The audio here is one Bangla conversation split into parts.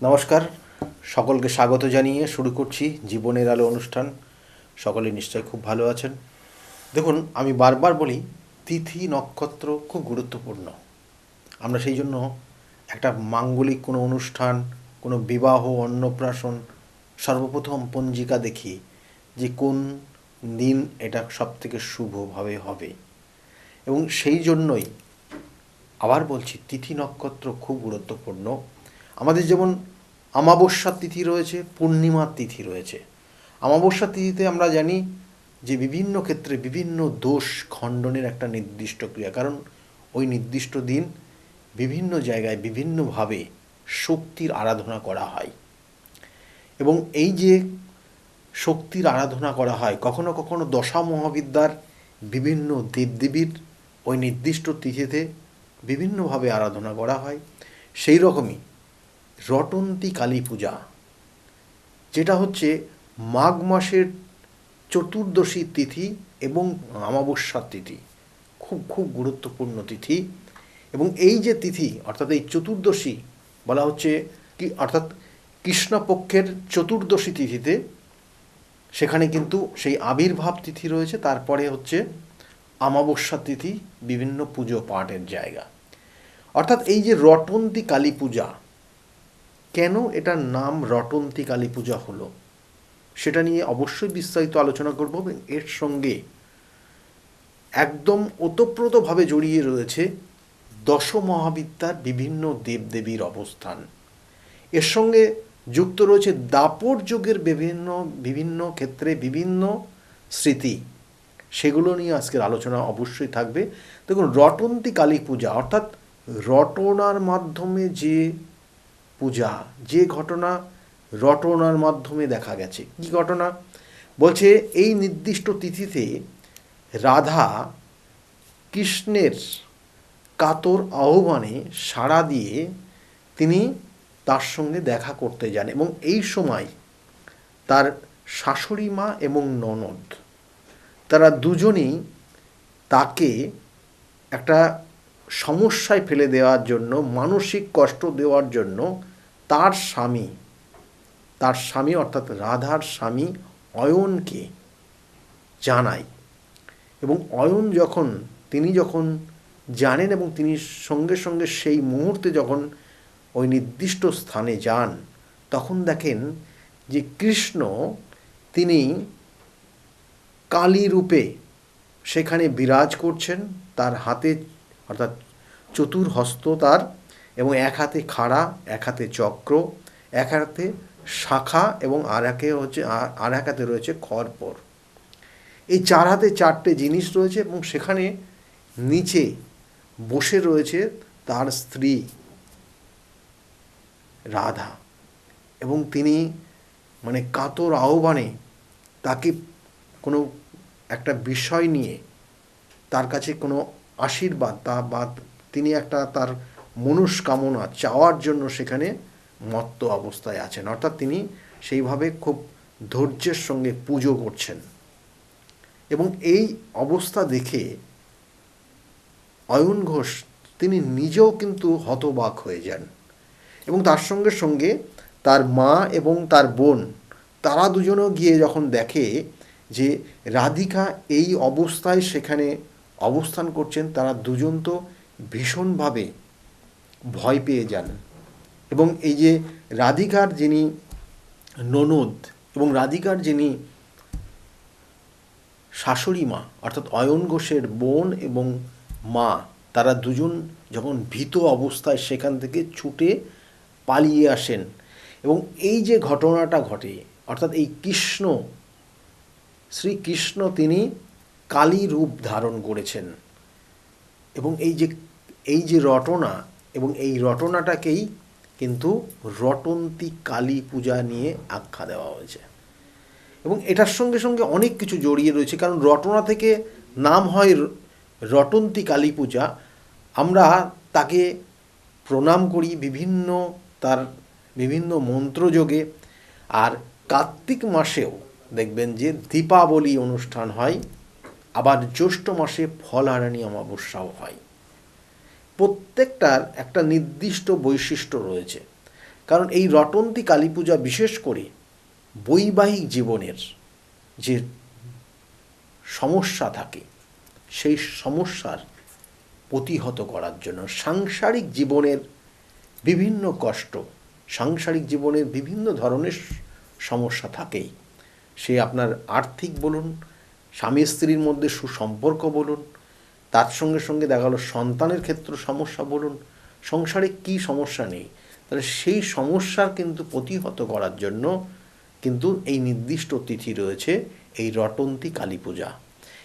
নমস্কার, সকলকে স্বাগত জানিয়ে শুরু করছি জীবনের আলো অনুষ্ঠান। সকলে নিশ্চয়ই খুব ভালো আছেন। দেখুন, আমি বারবার বলি তিথি নক্ষত্র খুব গুরুত্বপূর্ণ। আমরা সেই জন্য একটা মাঙ্গলিক কোনো অনুষ্ঠান, কোনো বিবাহ, অন্নপ্রাশন, সর্বপ্রথম পঞ্জিকা দেখি যে কোন দিন এটা সবথেকে শুভভাবে হবে। এবং সেই জন্যই আবার বলছি তিথি নক্ষত্র খুব গুরুত্বপূর্ণ। আমাদের যেমন অমাবস্যার তিথি রয়েছে, পূর্ণিমার তিথি রয়েছে। অমাবস্যার তিথিতে আমরা জানি যে বিভিন্ন ক্ষেত্রে বিভিন্ন দোষ খণ্ডনের একটা নির্দিষ্ট ক্রিয়া, কারণ ওই নির্দিষ্ট দিন বিভিন্ন জায়গায় বিভিন্নভাবে শক্তির আরাধনা করা হয়। এবং এই যে শক্তির আরাধনা করা হয়, কখনো কখনো দশা মহাবিদ্যার বিভিন্ন দেবদেবীর ওই নির্দিষ্ট তিথিতে বিভিন্নভাবে আরাধনা করা হয়। সেই রকমই রটন্তী কালী পূজা, যেটা হচ্ছে মাঘ মাসের চতুর্দশী তিথি এবং অমাবস্যার তিথি, খুব খুব গুরুত্বপূর্ণ তিথি। এবং এই যে তিথি অর্থাৎ এই চতুর্দশী বলা হচ্ছে কি, অর্থাৎ কৃষ্ণপক্ষের চতুর্দশী তিথিতে সেখানে কিন্তু সেই আবির্ভাব তিথি রয়েছে, তারপরে হচ্ছে অমাবস্যা তিথি, বিভিন্ন পুজো পাঠের জায়গা। অর্থাৎ এই যে রটন্তী কালী পূজা, কেন এটার নাম রটন্তী কালী পূজা হলো, সেটা নিয়ে অবশ্যই বিস্তারিত আলোচনা করব। এবং এর সঙ্গে একদম ওতপ্রোতভাবে জড়িয়ে রয়েছে দশ মহাবিদ্যার বিভিন্ন দেবদেবীর অবস্থান। এর সঙ্গে যুক্ত রয়েছে দাপর যুগের বিভিন্ন বিভিন্ন ক্ষেত্রে বিভিন্ন স্মৃতি, সেগুলো নিয়ে আজকের আলোচনা অবশ্যই থাকবে। দেখুন, রটন্তী কালী পূজা অর্থাৎ রটনার মাধ্যমে যে পূজা, যে ঘটনা রটনার মাধ্যমে দেখা গেছে। কি ঘটনা বলছে, এই নির্দিষ্ট তিথিতে রাধা কৃষ্ণের কাতর আহ্বানে সাড়া দিয়ে তিনি তার সঙ্গে দেখা করতে যান। এবং এই সময় তার শাশুড়ি মা এবং ননদ, তারা দুজনেই তাকে একটা সমস্যায় ফেলে দেওয়ার জন্য, মানসিক কষ্ট দেওয়ার জন্য তার স্বামী অর্থাৎ রাধার স্বামী অয়নকে জানায়। এবং অয়ন তিনি যখন জানেন এবং তিনি সঙ্গে সঙ্গে সেই মুহূর্তে যখন ওই নির্দিষ্ট স্থানে যান, তখন দেখেন যে কৃষ্ণ তিনি কালী রূপে সেখানে বিরাজ করছেন। তার হাতে অর্থাৎ চতুর্হস্ত তার, এবং এক হাতে খাড়া, এক হাতে চক্র, এক হাতে শাখা এবং আর এক হাতে রয়েছে খড়পড়। এই চার হাতে চারটে জিনিস রয়েছে। এবং সেখানে নিচে বসে রয়েছে তার স্ত্রী রাধা। এবং তিনি কাতর আহ্বানে তাকে কোনো একটা বিষয় নিয়ে, তার কাছে কোনো আশীর্বাদ বা তিনি একটা তার মনস্কামনা চাওয়ার জন্য সেখানে মত্ত অবস্থায় আছেন। অর্থাৎ তিনি সেইভাবে খুব ধৈর্যের সঙ্গে পুজো করছেন। এবং এই অবস্থা দেখে অয়ন ঘোষ তিনি নিজেও কিন্তু হতবাক হয়ে যান। এবং তার সঙ্গে সঙ্গে তার মা এবং তার বোন, তারা দুজনেও গিয়ে যখন দেখে যে রাধিকা এই অবস্থায় সেখানে অবস্থান করছেন, তারা দুজন তো ভীষণভাবে ভয় পেয়ে যান। এবং এই যে রাধিকার যিনি ননদ এবং রাধিকার যিনি শাশুড়ি মা অর্থাৎ অয়ন ঘোষের বোন এবং মা, তারা দুজন যখন ভীত অবস্থায় সেখান থেকে ছুটে পালিয়ে আসেন। এবং এই যে ঘটনাটা ঘটে, অর্থাৎ এই শ্রীকৃষ্ণ তিনি কালী রূপ ধারণ করেছেন। এবং এই যে রটনা, এবং এই রটনাটাকেই কিন্তু রটন্তী কালী পূজা নিয়ে আখ্যা দেওয়া হয়েছে। এবং এটার সঙ্গে সঙ্গে অনেক কিছু জড়িয়ে রয়েছে, কারণ রটনা থেকে নাম হয় রটন্তী কালী পূজা। আমরা তাকে প্রণাম করি তার বিভিন্ন মন্ত্রযোগে। আর কার্তিক মাসেও দেখবেন যে দীপাবলি অনুষ্ঠান হয়, আবার জ্যৈষ্ঠ মাসে ফলহারানি অমাবস্যাও হয়। প্রত্যেকটার একটা নির্দিষ্ট বৈশিষ্ট্য রয়েছে। কারণ এই রটন্তী কালী পূজা বিশেষ করে বৈবাহিক জীবনের যে সমস্যা থাকে সেই সমস্যার প্রতিহত করার জন্য, সাংসারিক জীবনের বিভিন্ন কষ্ট, সাংসারিক জীবনের বিভিন্ন ধরনের সমস্যা থাকেই, সে আপনার আর্থিক বলুন, স্বামী স্ত্রীর মধ্যে সুসম্পর্ক বলুন, তার সঙ্গে সঙ্গে দেখা গেলো সন্তানের ক্ষেত্রে সমস্যা বলুন, সংসারে কী সমস্যা নেই, তাহলে সেই সমস্যার কিন্তু প্রতিহত করার জন্য কিন্তু এই নির্দিষ্ট তিথি রয়েছে এই রটন্তী কালী পূজা।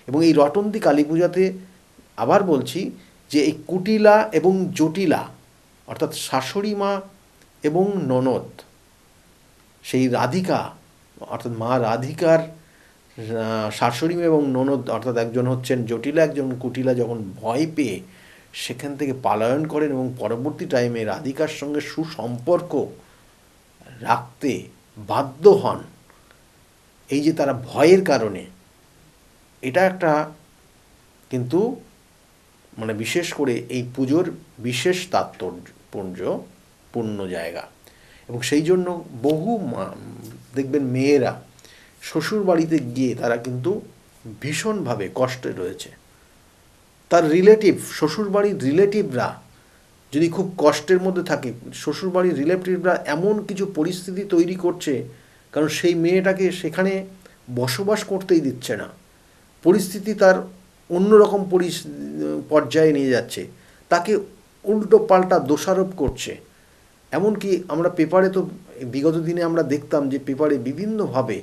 এবং এই রটন্তী কালী পূজাতে আবার বলছি যে এই কুটিলা এবং জটিলা অর্থাৎ শাশুড়ি মা এবং ননদ, সেই রাধিকা অর্থাৎ মা রাধিকার শাশুড়ি এবং ননদ অর্থাৎ একজন হচ্ছেন জটিলা, একজন কুটিলা, যখন ভয় পেয়ে সেখান থেকে পলায়ন করেন এবং পরবর্তী টাইমে রাধিকার সঙ্গে সুসম্পর্ক রাখতে বাধ্য হন, এই যে তারা ভয়ের কারণে, এটা একটা কিন্তু মানে বিশেষ করে এই পুজোর বিশেষ তাৎপর্যপূর্ণ জায়গা। এবং সেই জন্য বহু দেখবেন মেয়েরা শ্বশুর বাড়িতে গিয়ে তারা কিন্তু ভীষণভাবে কষ্টে রয়েছে, তার রিলেটিভ, শ্বশুরবাড়ির রিলেটিভরা যদি খুব কষ্টের মধ্যে থাকে, শ্বশুরবাড়ির রিলেটিভরা এমন কিছু পরিস্থিতি তৈরি করছে, কারণ সেই মেয়েটাকে সেখানে বসবাস করতেই দিচ্ছে না, পরিস্থিতি তার অন্যরকম পর্যায়ে নিয়ে যাচ্ছে, তাকে উল্টো পাল্টা দোষারোপ করছে। এমনকি আমরা পেপারে তো বিগত দিনে আমরা দেখতাম যে পেপারে বিভিন্নভাবে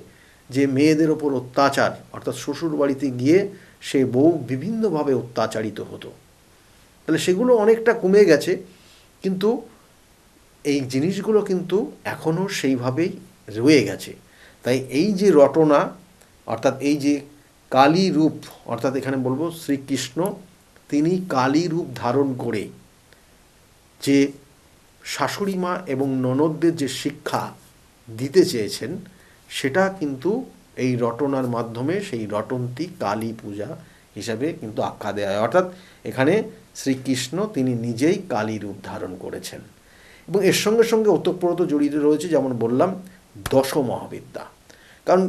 যে মেয়েদের ওপর অত্যাচার, অর্থাৎ শ্বশুর বাড়িতে গিয়ে সে বউ বিভিন্নভাবে অত্যাচারিত হতো, তাহলে সেগুলো অনেকটা কমে গেছে, কিন্তু এই জিনিসগুলো কিন্তু এখনও সেইভাবেই রয়ে গেছে। তাই এই যে রটনা অর্থাৎ এই যে কালী রূপ, অর্থাৎ এখানে বলবো শ্রীকৃষ্ণ তিনি কালী রূপ ধারণ করে যে শাশুড়ি মা এবং ননদদের যে শিক্ষা দিতে চেয়েছেন, সেটা কিন্তু এই রটনার মাধ্যমে সেই রটন্তী কালী পূজা হিসাবে কিন্তু আখ্যা দেওয়া হয়। অর্থাৎ এখানে শ্রীকৃষ্ণ তিনি নিজেই কালী রূপ ধারণ করেছেন। এবং এর সঙ্গে সঙ্গে ওতপ্রোত জড়িত রয়েছে, যেমন বললাম, দশ মহাবিদ্যা। কারণ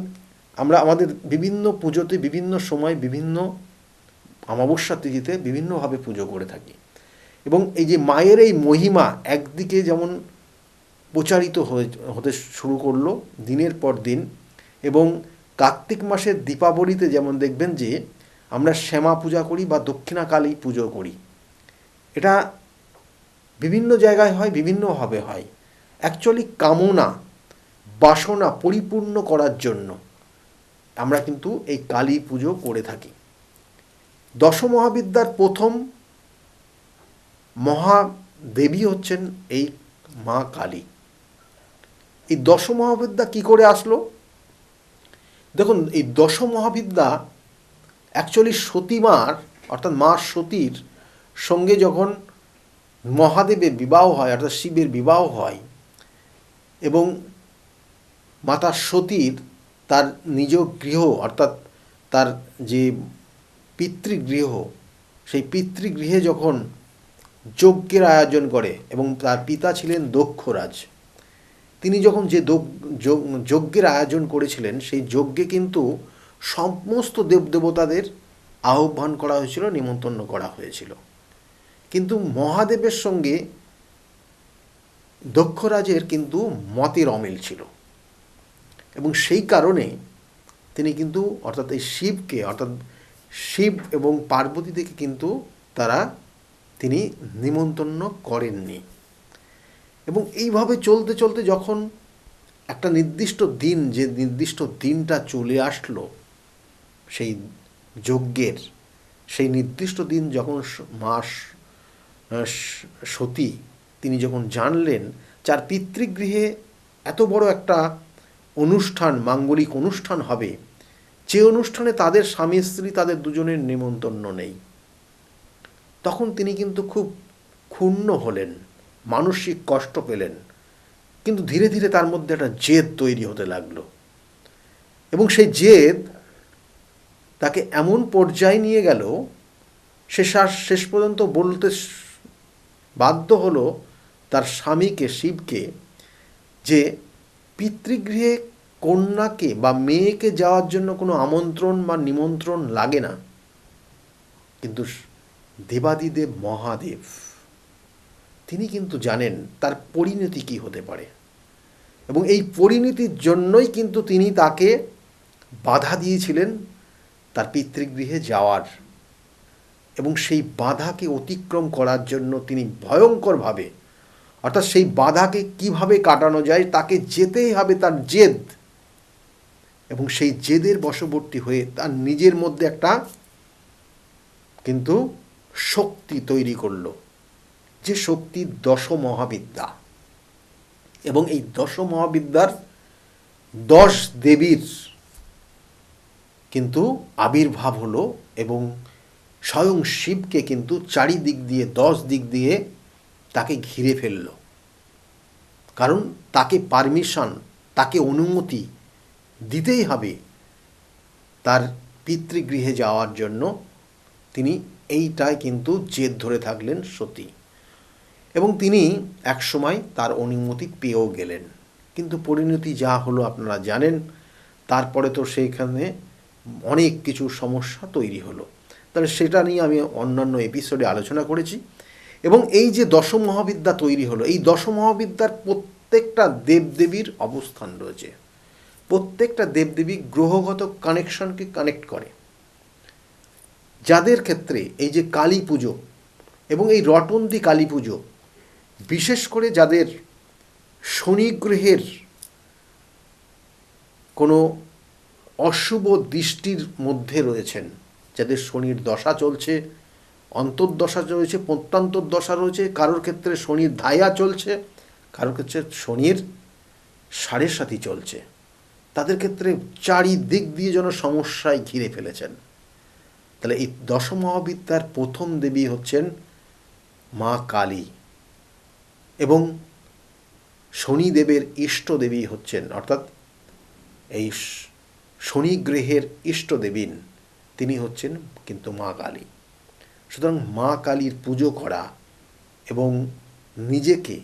আমরা আমাদের বিভিন্ন পুজোতে বিভিন্ন সময় বিভিন্ন অমাবস্যা তিথিতে বিভিন্নভাবে পুজো করে থাকি, এবং এই যে মায়ের এই মহিমা একদিকে যেমন প্রচারিত হতে শুরু করলো দিনের পর দিন, এবং কার্তিক মাসের দীপাবলিতে যেমন দেখবেন যে আমরা শ্যামা পূজা করি বা দক্ষিণা কালী পুজো করি, এটা বিভিন্ন জায়গায় হয়, বিভিন্নভাবে হয়। অ্যাকচুয়ালি কামনা বাসনা পরিপূর্ণ করার জন্য আমরা কিন্তু এই কালী পুজো করে থাকি। দশমহাবিদ্যার প্রথম মহাদেবী হচ্ছেন এই মা কালী। এই দশমহাবিদ্যা কী করে আসলো? দেখুন, এই দশমহাবিদ্যা অ্যাকচুয়ালি সতীমার অর্থাৎ মা সতীর সঙ্গে যখন মহাদেবের বিবাহ হয়, অর্থাৎ শিবের বিবাহ হয়, এবং মাতা সতীর তার নিজ গৃহ অর্থাৎ তার যে পিতৃগৃহ, সেই পিতৃগৃহে যখন যজ্ঞের আয়োজন করে, এবং তার পিতা ছিলেন দক্ষরাজ, তিনি যখন যে যজ্ঞের আয়োজন করেছিলেন, সেই যজ্ঞে কিন্তু সমস্ত দেবদেবতাদের আহ্বান করা হয়েছিল, নিমন্ত্রণ করা হয়েছিল, কিন্তু মহাদেবের সঙ্গে দক্ষরাজের কিন্তু মতের অমিল ছিল, এবং সেই কারণে তিনি কিন্তু অর্থাৎ এই শিবকে অর্থাৎ শিব এবং পার্বতী থেকে কিন্তু তিনি নিমন্ত্রণ করেননি। এবং এইভাবে চলতে চলতে যখন একটা নির্দিষ্ট দিন, যে নির্দিষ্ট দিনটা চলে আসলো সেই যজ্ঞের, সেই নির্দিষ্ট দিন যখন মা সতী তিনি যখন জানলেন যার পিতৃগৃহে এত বড় একটা অনুষ্ঠান, মাঙ্গলিক অনুষ্ঠান হবে, যে অনুষ্ঠানে তাদের স্বামী স্ত্রী তাদের দুজনের নিমন্ত্রণ নেই, তখন তিনি কিন্তু খুব ক্ষুণ্ণ হলেন, মানসিক কষ্ট পেলেন, কিন্তু ধীরে ধীরে তার মধ্যে একটা জেদ তৈরি হতে লাগলো, এবং সেই জেদ তাকে এমন পর্যায়ে নিয়ে গেল, সে শেষ পর্যন্ত বলতে বাধ্য হলো তার স্বামীকে, শিবকে, যে পিতৃগৃহে কন্যাকে বা মেয়েকে যাওয়ার জন্য কোনো আমন্ত্রণ বা নিমন্ত্রণ লাগে না, কিন্তু দেবাদিদেব মহাদেব তিনি কিন্তু জানেন তার পরিণতি কী হতে পারে, এবং এই পরিণতির জন্যই কিন্তু তিনি তাকে বাধা দিয়েছিলেন তার পিতৃগৃহে যাওয়ার, এবং সেই বাধাকে অতিক্রম করার জন্য তিনি ভয়ঙ্করভাবে, অর্থাৎ সেই বাধাকে কিভাবে কাটানো যায় তাকে যেতেই হবে, তার জেদ, এবং সেই জেদের বশবর্তী হয়ে তার নিজের মধ্যে একটা কিন্তু শক্তি তৈরি করলো, যে শক্তি দশ মহাবিদ্যা, এবং এই দশ মহাবিদ্যার 10 দেবীর কিন্তু আবির্ভাব হলো, এবং স্বয়ং শিবকে কিন্তু চারিদিক দিয়ে 10 দিক দিয়ে তাকে ঘিরে ফেলল, কারণ তাকে পারমিশন, তাকে অনুমতি দিতেই হবে তার পিতৃগৃহে যাওয়ার জন্য। তিনি এইটাই কিন্তু জেদ ধরে থাকলেন সতী, এবং তিনি একসময় তার অনুমতি পেয়েও গেলেন, কিন্তু পরিণতি যা হলো আপনারা জানেন। তারপরে তো সেইখানে অনেক কিছু সমস্যা তৈরি হলো, তাহলে সেটা নিয়ে আমি অন্যান্য এপিসোডে আলোচনা করেছি। এবং এই যে দশ মহাবিদ্যা তৈরি হলো, এই দশ মহাবিদ্যার প্রত্যেকটা দেবদেবীর অবস্থান রয়েছে, প্রত্যেকটা দেবদেবী গ্রহগত কানেকশনকে কানেক্ট করে, যাদের ক্ষেত্রে এই যে কালী পুজো এবং এই রটন্তী কালী পুজো, বিশেষ করে যাদের শনি গ্রহের কোনো অশুভ দৃষ্টির মধ্যে রয়েছেন, যাদের শনির দশা চলছে, অন্তর্দশা চলছে, প্রত্যন্তর্দশা রয়েছে, কারোর ক্ষেত্রে শনির ধায়া চলছে, কারোর ক্ষেত্রে শনির সাড়ে সাথী চলছে, তাদের ক্ষেত্রে চারিদিক দিয়ে যেন সমস্যায় ঘিরে ফেলেছেন। তাহলে এই দশ মহাবিদ্যার প্রথম দেবী হচ্ছেন মা কালী, এবং শনিদেবের ইষ্ট দেবী হচ্ছেন, অর্থাৎ এই শনি গ্রহের ইষ্ট দেবীন তিনি হচ্ছেন কিন্তু মা কালী। সুতরাং মা কালীর পুজো করা এবং নিজেকে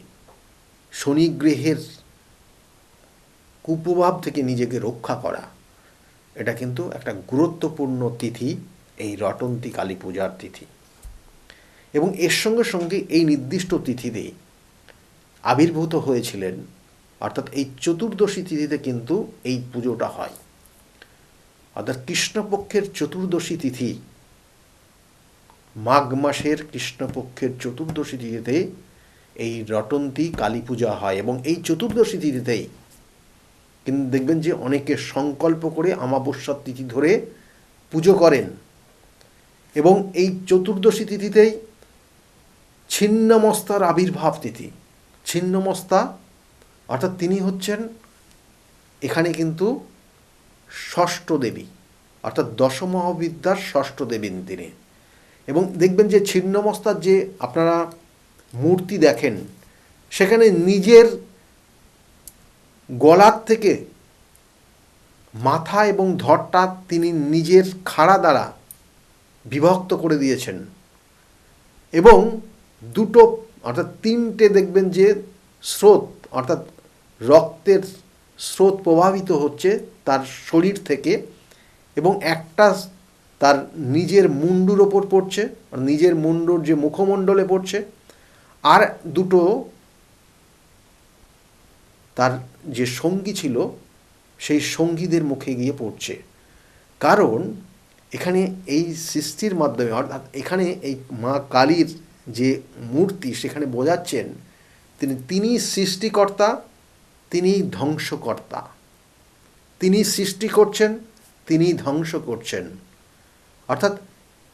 শনি গ্রহের কুপ্রভাব থেকে নিজেকে রক্ষা করা, এটা কিন্তু একটা গুরুত্বপূর্ণ তিথি, এই রটন্তী কালী পূজার তিথি। এবং এর সঙ্গে সঙ্গে এই নির্দিষ্ট তিথিতে আবির্ভূত হয়েছিলেন, অর্থাৎ এই চতুর্দশী তিথিতে কিন্তু এই পুজোটা হয়, অর্থাৎ কৃষ্ণপক্ষের চতুর্দশী তিথি, মাঘ মাসের কৃষ্ণপক্ষের চতুর্দশী তিথিতে এই রটন্তী কালী পূজা হয়। এবং এই চতুর্দশী তিথিতেই কিন্তু দেখবেন যে অনেকে সংকল্প করে অমাবস্যার তিথি ধরে পুজো করেন, এবং এই চতুর্দশী তিথিতেই ছিন্নমস্তার আবির্ভাব তিথি। ছিন্নমস্তা অর্থাৎ তিনি হচ্ছেন এখানে কিন্তু ষষ্ঠ দেবী, অর্থাৎ দশ মহাবিদ্যার ষষ্ঠ দেবী তিনি। এবং দেখবেন যে ছিন্নমস্তার যে আপনারা মূর্তি দেখেন, সেখানে নিজের গলার থেকে মাথা এবং ধরটা তিনি নিজের খাড়া দ্বারা বিভক্ত করে দিয়েছেন, এবং দুটো অর্থাৎ তিনটে দেখবেন যে স্রোত, অর্থাৎ রক্তের স্রোত প্রবাহিত হচ্ছে তার শরীর থেকে, এবং একটা তার নিজের মুন্ডুর ওপর পড়ছে, নিজের মুন্ডুর যে মুখমণ্ডলে পড়ছে, আর দুটো তার যে সঙ্গী ছিল সেই সঙ্গীদের মুখে গিয়ে পড়ছে। কারণ এখানে এই সৃষ্টির মাধ্যমে, অর্থাৎ এখানে এই মা কালীর যে মূর্তি, সেখানে বোঝাচ্ছেন তিনি সৃষ্টিকর্তা, তিনি ধ্বংসকর্তা, তিনি সৃষ্টি করছেন, তিনি ধ্বংস করছেন। অর্থাৎ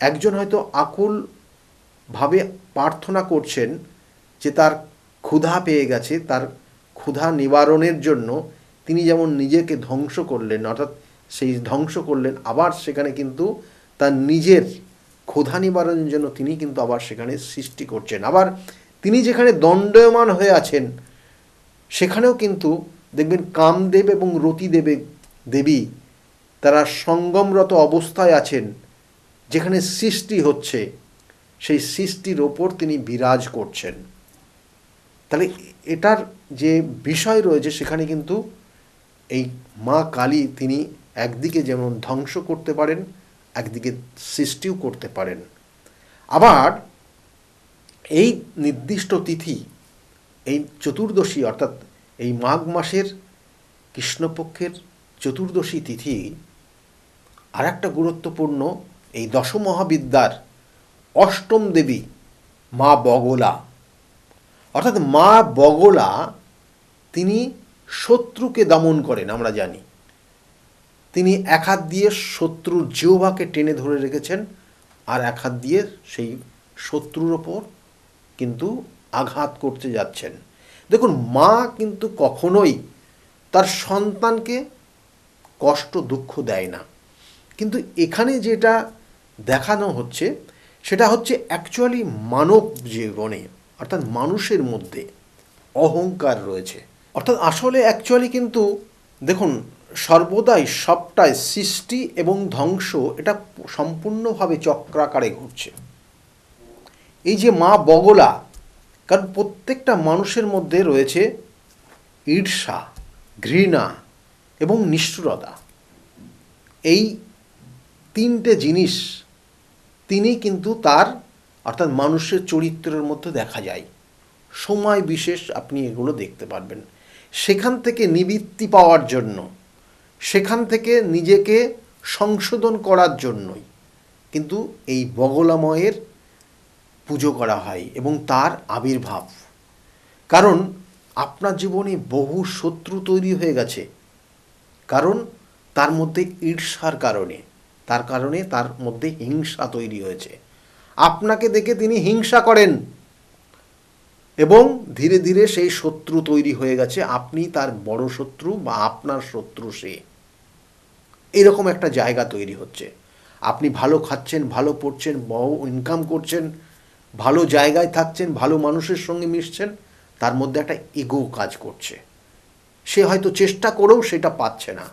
একজন হয়তো আকুলভাবে প্রার্থনা করছেন যে তার ক্ষুধা পেয়ে গেছে, তার ক্ষুধা নিবারণের জন্য তিনি যেমন নিজেকে ধ্বংস করলেন, অর্থাৎ সেই ধ্বংস করলেন, আবার সেখানে কিন্তু তার নিজের ক্ষুধা নিবারণের জন্য তিনি কিন্তু আবার সেখানে সৃষ্টি করছেন। আবার তিনি যেখানে দণ্ডায়মান হয়ে আছেন, সেখানেও কিন্তু দেখবেন কামদেব এবং রতি দেবী তারা সঙ্গমরত অবস্থায় আছেন, যেখানে সৃষ্টি হচ্ছে সেই সৃষ্টির ওপর তিনি বিরাজ করছেন। তাহলে এটার যে বিষয় রয়েছে সেখানে কিন্তু এই মা কালী তিনি একদিকে যেমন ধ্বংস করতে পারেন, একদিকে সৃষ্টিও করতে পারেন। আবার এই নির্দিষ্ট তিথি, এই চতুর্দশী অর্থাৎ এই মাঘ মাসের কৃষ্ণপক্ষের চতুর্দশী তিথি আর একটা গুরুত্বপূর্ণ, এই দশমহাবিদ্যার অষ্টম দেবী মা বগলা। অর্থাৎ মা বগলা তিনি শত্রুকে দমন করেন। আমরা জানি তিনি এক হাত দিয়ে শত্রুর জিহ্বাকে টেনে ধরে রেখেছেন, আর এক হাত দিয়ে সেই শত্রুর ওপর কিন্তু আঘাত করতে যাচ্ছেন। দেখুন, মা কিন্তু কখনোই তার সন্তানকে কষ্ট দুঃখ দেয় না, কিন্তু এখানে যেটা দেখানো হচ্ছে সেটা হচ্ছে অ্যাকচুয়ালি মানব জীবনে অর্থাৎ মানুষের মধ্যে অহংকার রয়েছে। অর্থাৎ আসলে অ্যাকচুয়ালি কিন্তু দেখুন, সর্বদাই সবটাই সৃষ্টি এবং ধ্বংস এটা সম্পূর্ণভাবে চক্রাকারে ঘটছে। এই যে মা বগলা, কারণ প্রত্যেকটা মানুষের মধ্যে রয়েছে ঈর্ষা, ঘৃণা এবং নিষ্ঠুরতা। এই তিনটে জিনিস তিনি কিন্তু তার অর্থাৎ মানুষের চরিত্রের মধ্যে দেখা যায়। সময় বিশেষ আপনি এগুলো দেখতে পারবেন। সেখান থেকে নিবৃত্তি পাওয়ার জন্য, সেখান থেকে নিজেকে সংশোধন করার জন্যই কিন্তু এই বগলাময়ের পুজো করা হয় এবং তার আবির্ভাব। কারণ আপনার জীবনে বহু শত্রু তৈরি হয়ে গেছে, কারণ তার মধ্যে ঈর্ষার কারণে, তার মধ্যে হিংসা তৈরি হয়েছে। আপনাকে দেখে তিনি হিংসা করেন এবং ধীরে ধীরে সেই শত্রু তৈরি হয়ে গেছে। আপনি তার বড় শত্রু বা আপনার শত্রু সে, এরকম একটা জায়গা তৈরি হচ্ছে। আপনি ভালো খাচ্ছেন, ভালো পড়ছেন, বড় ইনকাম করছেন, ভালো জায়গায় থাকছেন, ভালো মানুষের সঙ্গে মিশছেন, তার মধ্যে একটা ইগো কাজ করছে। সে হয়তো চেষ্টা করেও সেটা পাচ্ছে না।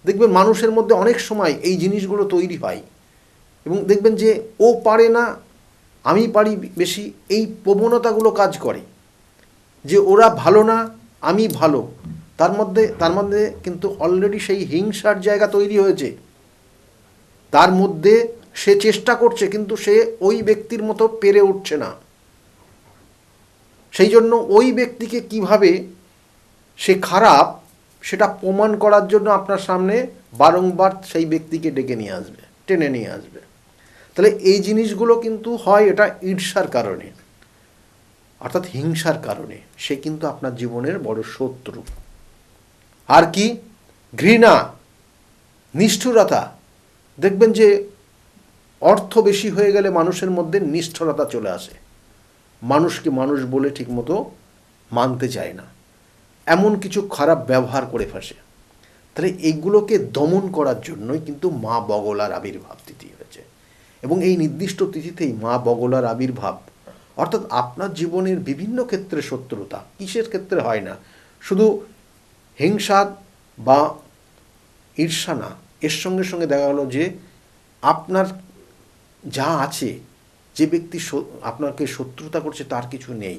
দেখবেন মানুষের মধ্যে অনেক সময় এই জিনিসগুলো তৈরি হয় এবং দেখবেন যে ও পারে না, আমি পারি বেশি, এই প্রবণতাগুলো কাজ করে যে ওরা ভালো না, আমি ভালো। তার মধ্যে কিন্তু অলরেডি সেই হিংসার জায়গা তৈরি হয়েছে। তার মধ্যে সে চেষ্টা করছে কিন্তু সে ওই ব্যক্তির মতো পেরে উঠছে না। সেই জন্য ওই ব্যক্তিকে কিভাবে সে খারাপ সেটা প্রমাণ করার জন্য আপনার সামনে বারংবার সেই ব্যক্তিকে ডেকে নিয়ে আসবে, টেনে নিয়ে আসবে। তাহলে এই জিনিসগুলো কিন্তু হয় এটা ঈর্ষার কারণে অর্থাৎ হিংসার কারণে। সে কিন্তু আপনার জীবনের বড় শত্রু। আর কি? ঘৃণা, নিষ্ঠুরতা। দেখবেন যে অর্থ বেশি হয়ে গেলে মানুষের মধ্যে নিষ্ঠুরতা চলে আসে, মানুষকে মানুষ বলে ঠিকমতো মানতে চায় না, এমন কিছু খারাপ ব্যবহার করে ফেসে। তাহলে এইগুলোকে দমন করার জন্যই কিন্তু মা বগলার আবির্ভাব তিথি হয়েছে এবং এই নির্দিষ্ট তিথিতেই মা বগলার আবির্ভাব। অর্থাৎ আপনার জীবনের বিভিন্ন ক্ষেত্রে শত্রুতা কিসের ক্ষেত্রে হয় না, শুধু হিংসা বা ঈর্ষা না, এর সঙ্গে সঙ্গে দেখা গেলো যে আপনার যা আছে, যে ব্যক্তি আপনাকে শত্রুতা করছে তার কিছু নেই,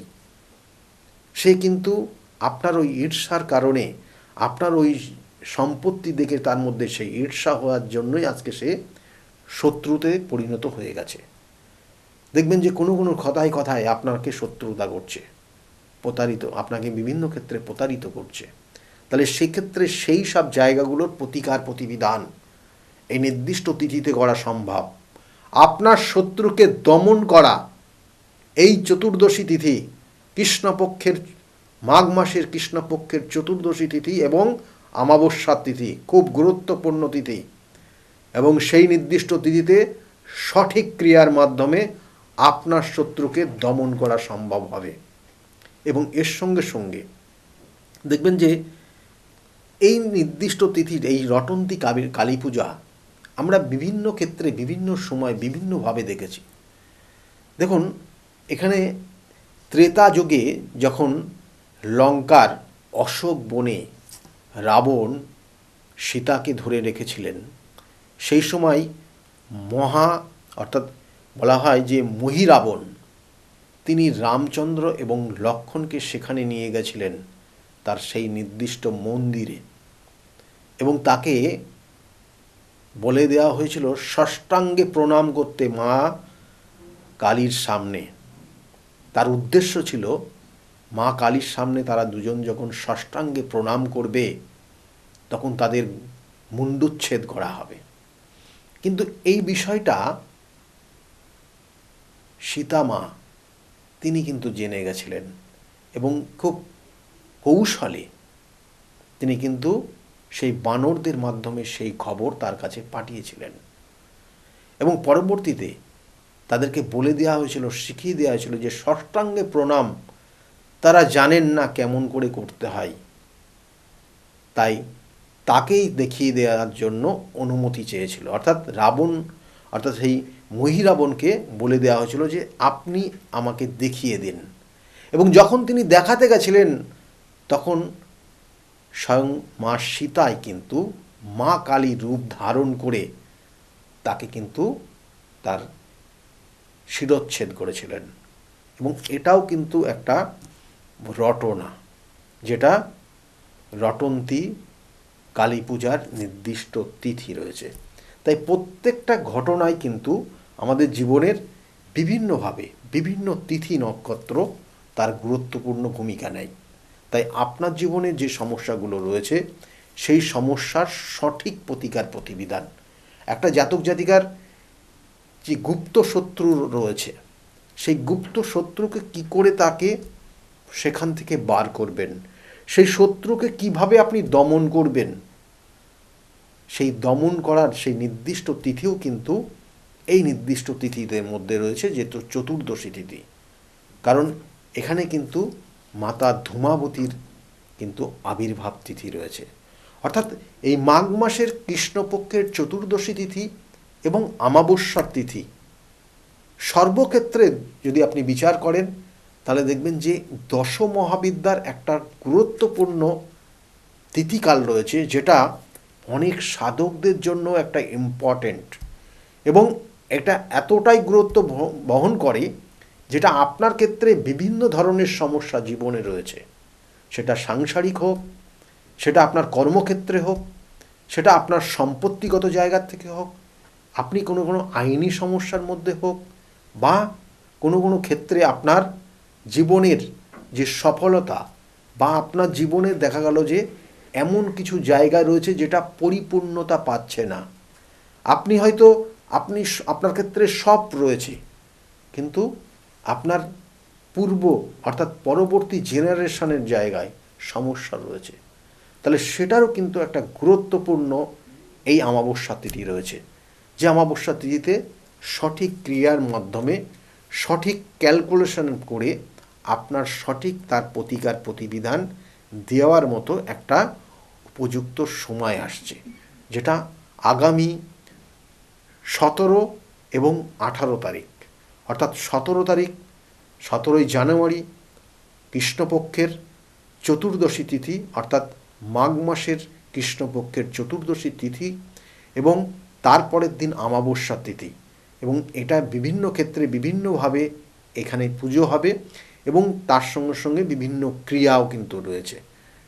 সে কিন্তু আপনার ওই ঈর্ষার কারণে, আপনার ওই সম্পত্তি দেখে তার মধ্যে সেই ঈর্ষা হওয়ার জন্যই আজকে সে শত্রুতে পরিণত হয়ে গেছে। দেখবেন যে কোনো কোনো কথায় কথায় আপনাকে শত্রুতা করছে, আপনাকে বিভিন্ন ক্ষেত্রে প্রতারিত করছে। তাহলে সেক্ষেত্রে সেই সব জায়গাগুলোর প্রতিকার প্রতিবিধান এই নির্দিষ্ট তিথিতে করা সম্ভব। আপনার শত্রুকে দমন করা এই চতুর্দশী তিথি, কৃষ্ণপক্ষের মাঘ মাসের কৃষ্ণপক্ষের চতুর্দশী তিথি এবং অমাবস্যার তিথি খুব গুরুত্বপূর্ণ তিথি, এবং সেই নির্দিষ্ট তিথিতে সঠিক ক্রিয়ার মাধ্যমে আপনার শত্রুকে দমন করা সম্ভব হবে। এবং এর সঙ্গে সঙ্গে দেখবেন যে এই নির্দিষ্ট তিথির এই রটন্তী কালী পূজা আমরা বিভিন্ন ক্ষেত্রে বিভিন্ন সময় বিভিন্নভাবে দেখেছি। দেখুন, এখানে ত্রেতা যুগে যখন লঙ্কার অশোক বনে রাবণ সীতাকে ধরে রেখেছিলেন, সেই সময় অর্থাৎ বলা হয় যে মহিরাবণ তিনি রামচন্দ্র এবং লক্ষ্মণকে সেখানে নিয়ে গেছিলেন তার সেই নির্দিষ্ট মন্দিরে, এবং তাকে বলে দেওয়া হয়েছিল ষষ্ঠাঙ্গে প্রণাম করতে মা কালীর সামনে। তার উদ্দেশ্য ছিল মা কালীর সামনে তারা দুজন যখন ষষ্ঠাঙ্গে প্রণাম করবে তখন তাদের মুণ্ডুচ্ছেদ করা হবে। কিন্তু এই বিষয়টা সীতা মা তিনি কিন্তু জেনে গেছিলেন এবং খুব কৌশলে তিনি কিন্তু সেই বানরদের মাধ্যমে সেই খবর তার কাছে পাঠিয়েছিলেন, এবং পরবর্তীতে তাদেরকে বলে দেওয়া হয়েছিল, শিখিয়ে দেওয়া হয়েছিল যে ষষ্ঠাঙ্গে প্রণাম তারা জানেন না কেমন করে করতে হয়, তাই তাকেই দেখিয়ে দেওয়ার জন্য অনুমতি চেয়েছিল। অর্থাৎ সেই মহিরাবণকে বলে দেওয়া হয়েছিল যে আপনি আমাকে দেখিয়ে দিন, এবং যখন তিনি দেখাতে গেছিলেন তখন স্বয়ং মা সীতাই কিন্তু মা কালী রূপ ধারণ করে তাকে কিন্তু তার শিরচ্ছেদ করেছিলেন। এবং এটাও কিন্তু একটা রটনা, যেটা রটন্তী কালী পূজার নির্দিষ্ট তিথি রয়েছে। তাই প্রত্যেকটা ঘটনায় কিন্তু আমাদের জীবনের বিভিন্নভাবে বিভিন্ন তিথি নক্ষত্র তার গুরুত্বপূর্ণ ভূমিকা নেয়। তাই আপনার জীবনে যে সমস্যাগুলো রয়েছে সেই সমস্যার সঠিক প্রতিকার প্রতিবিধান, একটা জাতক জাতিকার যে গুপ্ত শত্রু রয়েছে সেই গুপ্ত শত্রুকে কি করে তাকে সেখান থেকে বার করবেন, সেই শত্রুকে কিভাবে আপনি দমন করবেন, সেই দমন করার সেই নির্দিষ্ট তিথিও কিন্তু এই নির্দিষ্ট তিথিদের মধ্যে রয়েছে, যেহেতু চতুর্দশী তিথি। কারণ এখানে কিন্তু মাতা ধূমাবতীর কিন্তু আবির্ভাব তিথি রয়েছে। অর্থাৎ এই মাঘ মাসের কৃষ্ণপক্ষের চতুর্দশী তিথি এবং অমাবস্যার তিথি সর্বক্ষেত্রে যদি আপনি বিচার করেন তাহলে দেখবেন যে দশ মহাবিদ্যার একটা গুরুত্বপূর্ণ তিথিকাল রয়েছে, যেটা অনেক সাধকদের জন্য একটা ইম্পর্টেন্ট, এবং এটা এতটাই গুরুত্ব বহন করে যেটা আপনার ক্ষেত্রে বিভিন্ন ধরনের সমস্যা জীবনে রয়েছে, সেটা সাংসারিক হোক, সেটা আপনার কর্মক্ষেত্রে হোক, সেটা আপনার সম্পত্তিগত জায়গার থেকে হোক, আপনি কোনো আইনি সমস্যার মধ্যে হোক, বা কোনো ক্ষেত্রে আপনার জীবনের যে সফলতা বা আপনার জীবনে দেখা গেল যে এমন কিছু জায়গা রয়েছে যেটা পরিপূর্ণতা পাচ্ছে না। আপনি হয়তো আপনার ক্ষেত্রে সব রয়েছে, কিন্তু আপনার অর্থাৎ পরবর্তী জেনারেশনের জায়গায় সমস্যা রয়েছে, তাহলে সেটারও কিন্তু একটা গুরুত্বপূর্ণ এই অমাবস্যা তিথি রয়েছে, যে অমাবস্যা তিথিতে সঠিক ক্রিয়ার মাধ্যমে সঠিক ক্যালকুলেশন করে আপনার সঠিক তার প্রতিকার প্রতিবিধান দেওয়ার মতো একটা উপযুক্ত সময় আসছে, যেটা আগামী 17 এবং 18 তারিখ, অর্থাৎ 17ই জানুয়ারি কৃষ্ণপক্ষের চতুর্দশী তিথি, অর্থাৎ মাঘ মাসের কৃষ্ণপক্ষের চতুর্দশী তিথি, এবং তারপরের দিন অমাবস্যা তিথি, এবং এটা বিভিন্ন ক্ষেত্রে বিভিন্নভাবে এখানে পুজো হবে, এবং তার সঙ্গে সঙ্গে বিভিন্ন ক্রিয়াও কিন্তু রয়েছে।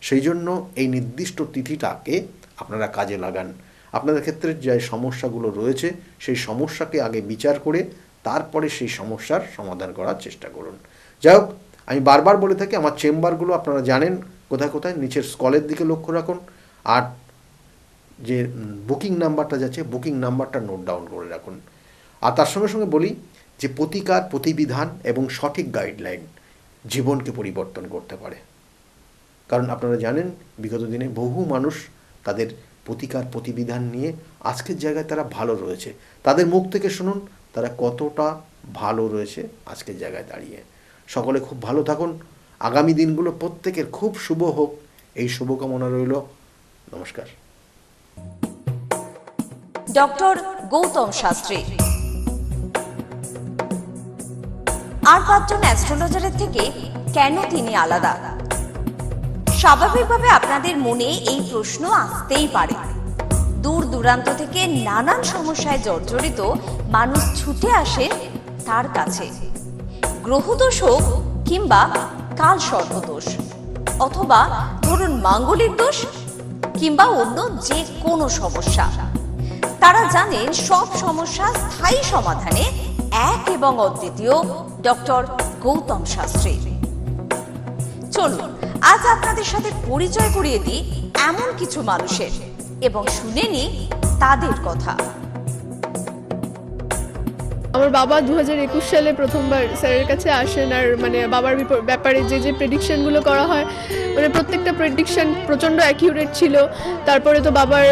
সেই জন্য এই নির্দিষ্ট তিথিটাকে আপনারা কাজে লাগান। আপনাদের ক্ষেত্রে যে সমস্যাগুলো রয়েছে সেই সমস্যাকে আগে বিচার করে তারপরে সেই সমস্যার সমাধান করার চেষ্টা করুন। যাই হোক, আমি বারবার বলে থাকি আমার চেম্বারগুলো আপনারা জানেন কোথায় কোথায়, নিচের স্কলের দিকে লক্ষ্য রাখুন, আর যে বুকিং নাম্বারটা যাচ্ছে বুকিং নাম্বারটা নোট ডাউন করে রাখুন। আর তার সঙ্গে সঙ্গে বলি যে প্রতিকার প্রতিবিধান এবং সঠিক গাইডলাইন জীবনকে পরিবর্তন করতে পারে। কারণ আপনারা জানেন বিগত দিনে বহু মানুষ তাদের প্রতিকার প্রতিবিধান নিয়ে আজকের জায়গায় তারা ভালো রয়েছে। তাদের মুখ থেকে শুনুন তারা কতটা ভালো রয়েছে আজকের জায়গায় দাঁড়িয়ে। সকলে খুব ভালো থাকুন, আগামী দিনগুলো প্রত্যেকের খুব শুভ হোক, এই শুভকামনা রইল। নমস্কার। ডক্টর গৌতম শাস্ত্রী আর 5 জন অ্যাস্ট্রোলজারের থেকে কেন তিনি আলাদা? স্বাভাবিকভাবে আপনাদের মনে এই প্রশ্ন আসতেই পারে। দূর দূরান্ত থেকে নানান সমস্যায় জর্জরিত মানুষ ছুটে আসে তার কাছে। গ্রহদোষ হোক কিংবা কাল সর্পদোষ, অথবা ধরুন মাঙ্গলিক দোষ কিংবা অন্য যে কোনো সমস্যা, তারা জানেন সব সমস্যার স্থায়ী সমাধানে এক এবং অদ্বিতীয় ডক্টর গৌতম শাস্ত্রী। চলুন আজ আপনাদের সাথে পরিচয় করিয়ে দিই এমন কিছু মানুষের এবং শুনে নিই তাদের কথা। আমার বাবা 2021 সালে প্রথমবার স্যারের কাছে আসেন, আর মানে বাবার ব্যাপারে যে প্রেডিকশনগুলো করা হয়, মানে প্রত্যেকটা প্রেডিকশন প্রচণ্ড অ্যাকিউরেট ছিল। তারপরে তো বাবার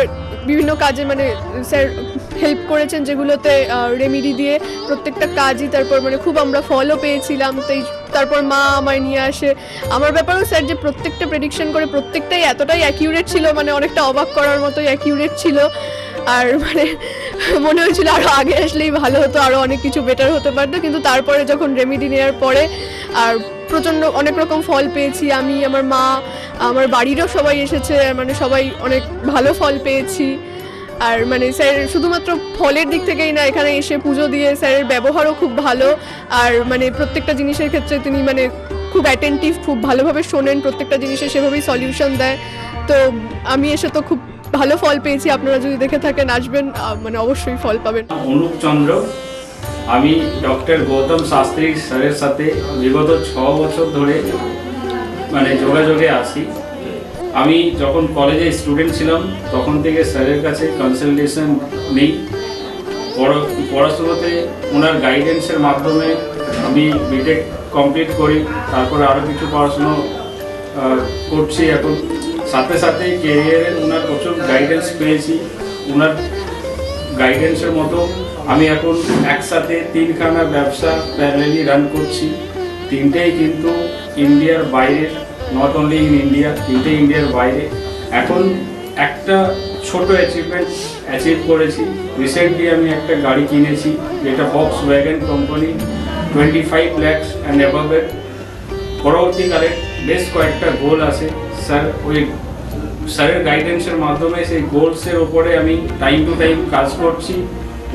বিভিন্ন কাজে মানে স্যার হেল্প করেছেন, যেগুলোতে রেমিডি দিয়ে প্রত্যেকটা কাজই তারপর মানে খুব আমরা ফলও পেয়েছিলাম। তারপর মা আমায় নিয়ে আসে। আমার ব্যাপারেও স্যার যে প্রত্যেকটা প্রেডিকশন করে প্রত্যেকটাই এতটাই অ্যাকিউরেট ছিল, মানে অনেকটা অবাক করার মতোই অ্যাকিউরেট ছিল। আর মানে মনে হয়েছিল আরও আগে আসলেই ভালো হতো, আরও অনেক কিছু বেটার হতে পারতো। কিন্তু তারপরে যখন রেমিডি নেওয়ার পরে আর প্রচণ্ড অনেক রকম ফল পেয়েছি আমি, আমার মা, আমার বাড়িরও সবাই এসেছে, মানে সবাই অনেক ভালো ফল পেয়েছি। আর মানে স্যার শুধুমাত্র ফলের দিক থেকেই না, এখানে এসে পুজো দিয়ে স্যারের ব্যবহারও খুব ভালো। আর মানে প্রত্যেকটা জিনিসের ক্ষেত্রে তিনি মানে খুব অ্যাটেন্টিভ, খুব ভালোভাবে শোনেন, প্রত্যেকটা জিনিসের সেভাবেই সলিউশন দেয়। তো আমি এসে তো খুব ভালো ফল পেয়েছি। আপনারা যদি দেখে থাকেন আসবেন, মানে অবশ্যই ফল পাবেন। অনুপ চন্দ্র, আমি ডক্টর গৌতম শাস্ত্রী স্যারের সাথে বিগত 6 বছর ধরে মানে যোগাযোগে আছি। আমি যখন কলেজে স্টুডেন্ট ছিলাম তখন থেকে স্যারের কাছে কনসালটেশন নিই। পড়াশোনাতে ওনার গাইডেন্সের মাধ্যমে আমি বিটেক কমপ্লিট করি, তারপরে আরও কিছু পড়াশুনো করছি এখন। সাথে সাথে কেরিয়ারে ওনার প্রচুর গাইডেন্স পেয়েছি। ওনার গাইডেন্সের মতো আমি এখন একসাথে 3খানা ব্যবসা প্যারালালি রান করছি। 3টেই কিন্তু ইন্ডিয়ার বাইরের, নট অনলি ইন ইন্ডিয়া, 3টে ইন্ডিয়ার বাইরে। এখন একটা ছোট অ্যাচিভ করেছি। রিসেন্টলি আমি একটা গাড়ি কিনেছি, যেটা Volkswagen কোম্পানি, 25 lakhs অ্যান্ড অ্যাবভের। পরবর্তীকালে বেশ কয়েকটা গোল আছে। স্যারের গাইডেন্সের মাধ্যমে সেই গোলসের ওপরে আমি টাইম টু টাইম কাজ করছি।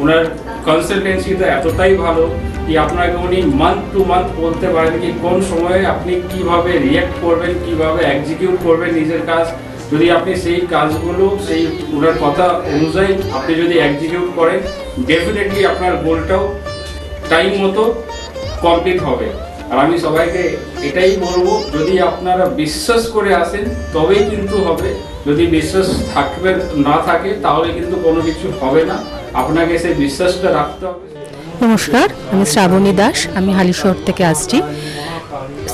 ওনার কনসালটেন্সিটা এতটাই ভালো কি আপনাকে উনি মান্থ টু মান্থ বলতে পারেন কি কোন সময়ে আপনি কিভাবে রিঅ্যাক্ট করবেন, কিভাবে এক্সিকিউট করবেন নিজের কাজ। যদি আপনি সেই কাজগুলো সেই ওনার কথা অনুযায়ী আপনি যদি এক্সিকিউট করেন, ডেফিনেটলি আপনার গোলটাও টাইম মতো কমপ্লিট হবে। আর আমি সবাইকে এটাই বলবো, যদি আপনারা বিশ্বাস করে আসেন তবেই কিন্তু হবে। যদি বিশ্বাস না থাকে তাহলে কিন্তু কোনো কিছু হবে না। আপনাকে সেই বিশ্বাসটা রাখতে হবে। নমস্কার, আমি শ্রাবণী দাস, আমি হালিশহর থেকে আসছি।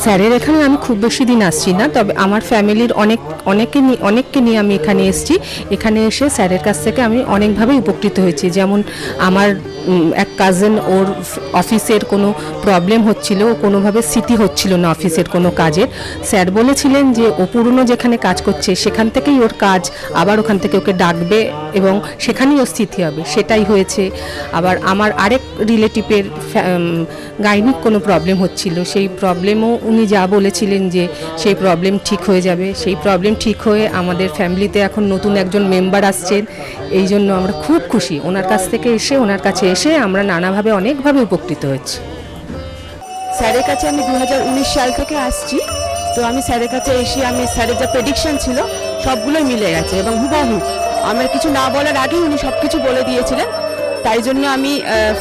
স্যারের এখানে আমি খুব বেশি দিন আসছি না, তবে আমার ফ্যামিলির অনেককে নিয়ে আমি এখানে এসেছি। এখানে এসে স্যারের কাছ থেকে আমি অনেকভাবে উপকৃত হয়েছি। যেমন আমার এক কাজিন, ওর অফিসের কোনো প্রবলেম হচ্ছিল, ও কোনোভাবে স্মৃতি হচ্ছিল না অফিসের কোনো কাজের। স্যার বলেছিলেন যে ও পুরনো যেখানে কাজ করছে সেখান থেকেই ওর কাজ, আবার ওখান থেকে ওকে ডাকবে এবং সেখানেই ওর স্থিতি হবে, সেটাই হয়েছে। আবার আমার আরেক রিলেটিভের গাইনিক কোনো প্রবলেম হচ্ছিল, সেই প্রবলেমও উনি যা বলেছিলেন যে সেই প্রবলেম ঠিক হয়ে যাবে, সেই প্রবলেম ঠিক হয়ে আমাদের ফ্যামিলিতে এখন নতুন একজন মেম্বার আসছেন। এই জন্য আমরা খুব খুশি ওনার কাছ থেকে এসে, ওনার কাছে এসে আমরা নানাভাবে অনেকভাবে উপকৃত হচ্ছি। স্যারের কাছে আমি 2019 সাল থেকে আসছি। তো আমি স্যারের কাছে এসে আমি স্যারের যা প্রেডিকশন ছিল সবগুলোই মিলে গেছে এবং হুবহু আমার কিছু না বলার আগেই উনি সব কিছু বলে দিয়েছিলেন। তাই জন্য আমি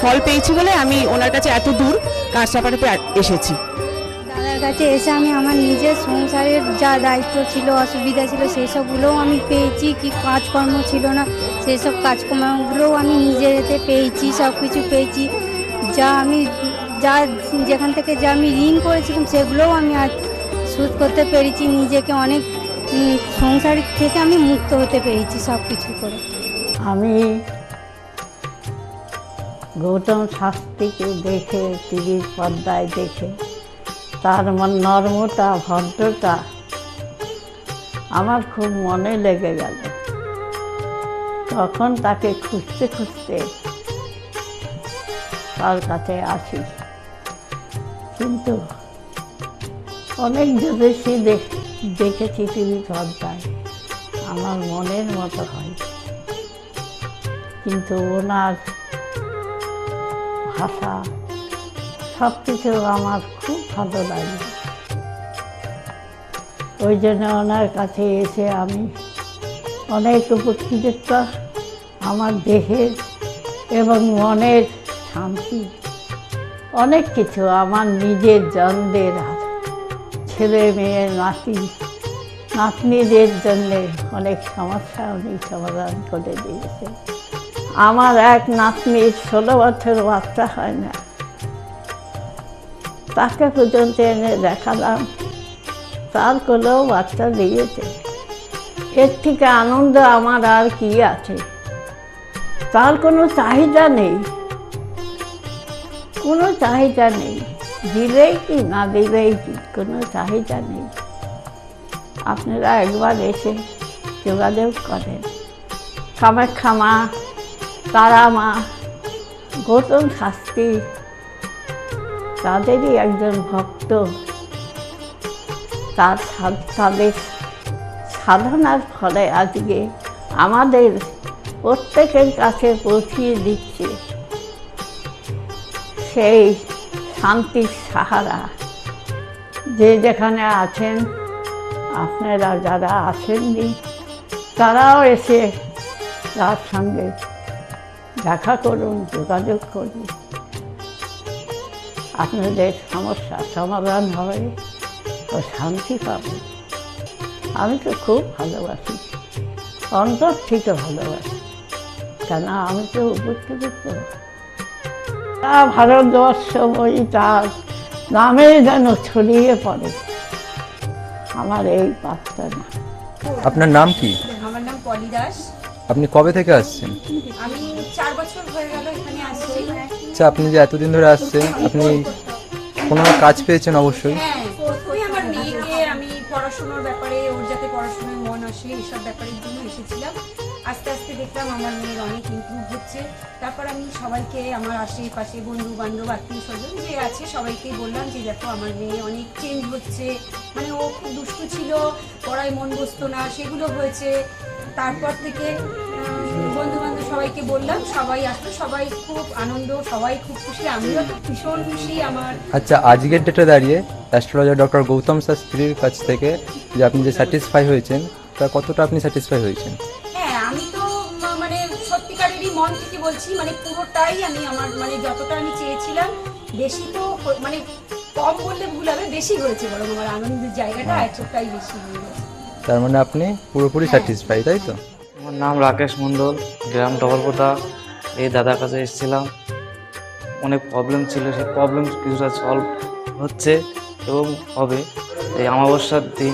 ফল পেয়েছি বলে আমি ওনার কাছে এত দূর কাঁচরাপাড়াতে এসেছি। দাদার কাছে এসে আমি আমার নিজের সংসারের যা দায়িত্ব ছিল, অসুবিধা ছিল, সেই সবগুলোও আমি পেয়েছি। কি কাজকর্ম ছিল না, সেই সব কাজকর্মগুলোও আমি নিজের এতে পেয়েছি, সব কিছু পেয়েছি। যেখান থেকে যা আমি ঋণ করেছিলাম সেগুলোও আমি আজ শোধ করতে পেরেছি। নিজেকে অনেক সংসার থেকে আমি মুক্ত হতে পেরেছি সব কিছু করে। আমি গৌতম শাস্ত্রীকে দেখে, টিভির পর্দায় দেখে তার নর্মতা, ভদ্রতা আমার খুব মনে লেগে গেল। তখন তাকে খুঁজতে খুঁজতে তার কাছে আসি, কিন্তু অনেক জ্যোতিষী দেখেছি টিভি পর্দায়, আমার মনের মতো হয়, কিন্তু ওনার ভাষা, সব কিছু আমার খুব ভালো লাগে। ওই জন্য ওনার কাছে এসে আমি অনেক উপকৃত। আমার দেহের এবং মনের শান্তি, অনেক কিছু আমার নিজের জনদের, ছেলে মেয়ে নাতি নাতনিদের জন্যে অনেক সমস্যা উনি সমাধান করে দিয়েছে। আমার এক নাতনির 16 বছর বাচ্চা হয় না, তাকে পর্যন্ত এনে দেখালাম, তার কোলেও বাচ্চা দিয়েছে। এর থেকে আনন্দ আমার আর কি আছে? তার কোনো চাহিদা নেই, কোনো চাহিদা নেই, দিলেই কি না দিলেই কি, কোনো চাহিদা নেই। আপনারা একবার এসে যোগাযোগ করেন। কামাখ্যা মা, তারা মা, গৌতম শাস্ত্রী তাদেরই একজন ভক্ত। তাদের সাধনার ফলে আজকে আমাদের প্রত্যেকের কাছে পৌঁছিয়ে দিচ্ছে সেই শান্তির সাহারা। যে যেখানে আছেন, আপনারা যারা আসেননি তারাও এসে তার সঙ্গে দেখা করুন, যোগাযোগ করুন। আপনাদের সমস্যার সমাধান হবে ও শান্তি পাবেন। আমি তো খুব ভালোবাসি, অন্তর থেকে ভালোবাসি, কেন আমি তো উপকৃত। ভারতবর্ষ ওই তার নামে যেন ছড়িয়ে পড়ে আমার এই প্রার্থনা। আপনার নাম কি? আমার নাম পলি দাস। আপনি কবে থেকে আসছেন? আমি 4 বছর হয়ে গেল এখানে আসছি। আচ্ছা, আপনি যে এতদিন ধরে আসছেন, আপনি কোনো কাজ পেয়েছেন? অবশ্যই। হ্যাঁ, প্রথমে আমার মেয়েকে আমি পড়াশোনার ব্যাপারে, ওর যাতে পড়াশোনায় মন আসে এইসব ব্যাপারের জন্য এসেছিলাম। আস্তে আস্তে দেখলাম আমার মেয়ের অনেক ইমপ্রুভ হচ্ছে। তারপর আমি সবাইকে, আমার আশেপাশে বন্ধু বান্ধব আত্মীয় স্বজন যে আছে সবাইকেই বললাম যে দেখো আমার মেয়ে অনেক চেঞ্জ হচ্ছে, মানে ও খুব দুষ্টু ছিল, পড়ায় মন বসতো না, সেগুলো হয়েছে। তারপর থেকে বন্ধু বান্ধব সবাইকে বললাম, সবাই আসলো, সবাই খুব আনন্দ, সবাই খুব খুশি, আমিও তো ভীষণ খুশি। আমার আচ্ছা, আজকের ডেটে দাঁড়িয়ে অ্যাস্ট্রোলজার ডক্টর গৌতম শাস্ত্রীর কাছ থেকে যে আপনি যে স্যাটিসফাই হয়েছেন, তা কতটা আপনি স্যাটিসফাই হয়েছেন? হ্যাঁ, আমি তো মানে সত্যিকারেরই মন থেকে বলছি, মানে পুরোটাই আমি আমার মানে যতটা আমি চেয়েছিলাম, বেশি তো মানে কম বললে ভুল হবে, বেশি হয়েছে, বরং আমার আনন্দের জায়গাটা এতটাই বেশি হয়ে গেছে। তার মানে আপনি পুরোপুরি স্যাটিসফাই, তাই তো? আমার নাম রাকেশ মণ্ডল, গ্রাম ডবলকোটা। এই দাদার কাছে এসেছিলাম, অনেক প্রবলেম ছিল, সেই প্রবলেম কিছুটা সলভ হচ্ছে এবং হবে। এই অমাবস্যার দিন